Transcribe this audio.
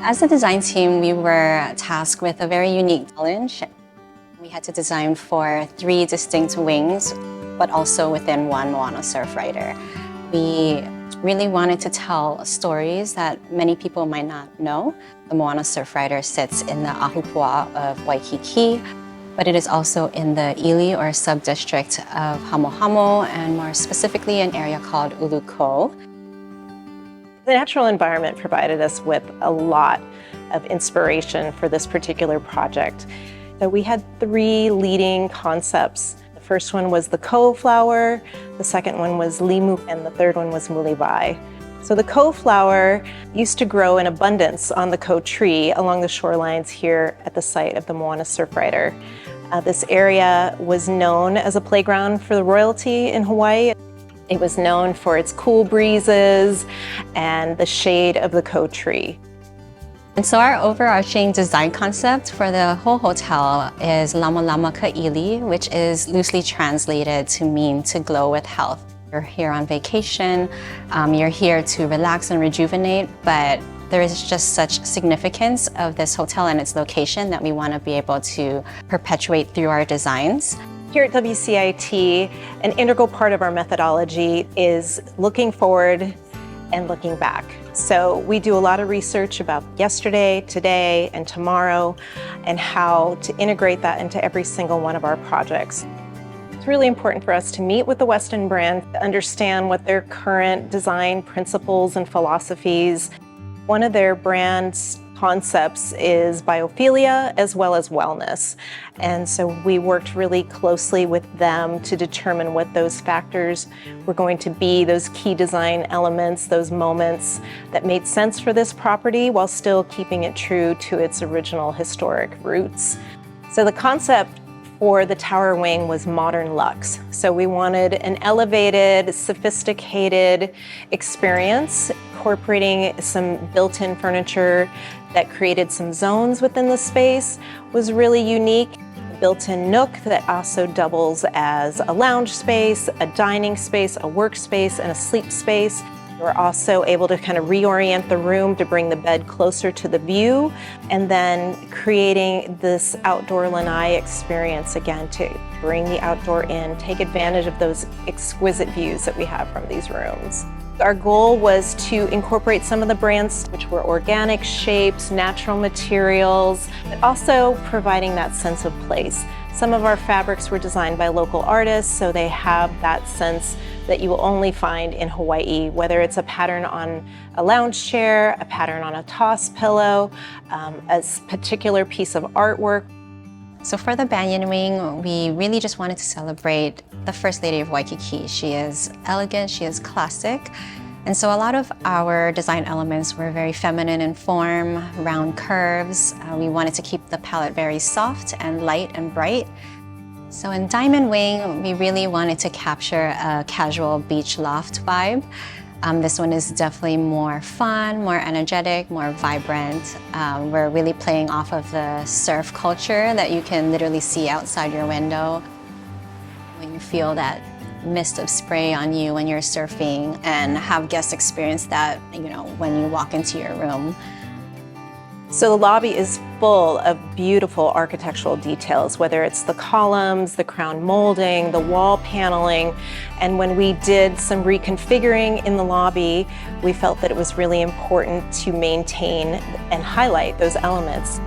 As a design team, we were tasked with a very unique challenge. We had to design for 3 distinct wings, but also within one Moana Surfrider. We really wanted to tell stories that many people might not know. The Moana Surfrider sits in the Ahupua of Waikiki, but it is also in the Ili or sub-district of Hamohamo, and more specifically an area called Uluko. The natural environment provided us with a lot of inspiration for this particular project. So we had 3 leading concepts. The first one was the kou flower, the second one was limu, and the third one was mulivai. So the kou flower used to grow in abundance on the kou tree along the shorelines here at the site of the Moana Surfrider. This area was known as a playground for the royalty in Hawaii. It was known for its cool breezes and the shade of the kou tree. And so our overarching design concept for the whole hotel is Lama Lama Ka'ili, which is loosely translated to mean to glow with health. You're here on vacation, you're here to relax and rejuvenate, but there is just such significance of this hotel and its location that we want to be able to perpetuate through our designs. Here at WCIT, an integral part of our methodology is looking forward and looking back. So we do a lot of research about yesterday, today, and tomorrow, and how to integrate that into every single one of our projects. It's really important for us to meet with the Westin brand, to understand what their current design principles and philosophies. One of their brand's concepts is biophilia as well as wellness. And so we worked really closely with them to determine what those factors were going to be, those key design elements, those moments that made sense for this property while still keeping it true to its original historic roots. So the concept for the tower wing was modern luxe. So we wanted an elevated, sophisticated experience, incorporating some built-in furniture that created some zones within the space was really unique. A built-in nook that also doubles as a lounge space, a dining space, a workspace, and a sleep space. We're also able to kind of reorient the room to bring the bed closer to the view, and then creating this outdoor lanai experience again to bring the outdoor in, take advantage of those exquisite views that we have from these rooms. Our goal was to incorporate some of the brands, which were organic shapes, natural materials, but also providing that sense of place. Some of our fabrics were designed by local artists, so they have that sense that you will only find in Hawaii, whether it's a pattern on a lounge chair, a pattern on a toss pillow, a particular piece of artwork. So for the banyan wing, we really just wanted to celebrate the First Lady of Waikiki. She is elegant, she is classic. And so a lot of our design elements were very feminine in form, round curves. We wanted to keep the palette very soft and light and bright. So in Diamond Wing, we really wanted to capture a casual beach loft vibe. This one is definitely more fun, more energetic, more vibrant. We're really playing off of the surf culture that you can literally see outside your window. When you feel that mist of spray on you when you're surfing, and have guests experience that, when you walk into your room. So the lobby is full of beautiful architectural details, whether it's the columns, the crown molding, the wall paneling. And when we did some reconfiguring in the lobby, we felt that it was really important to maintain and highlight those elements.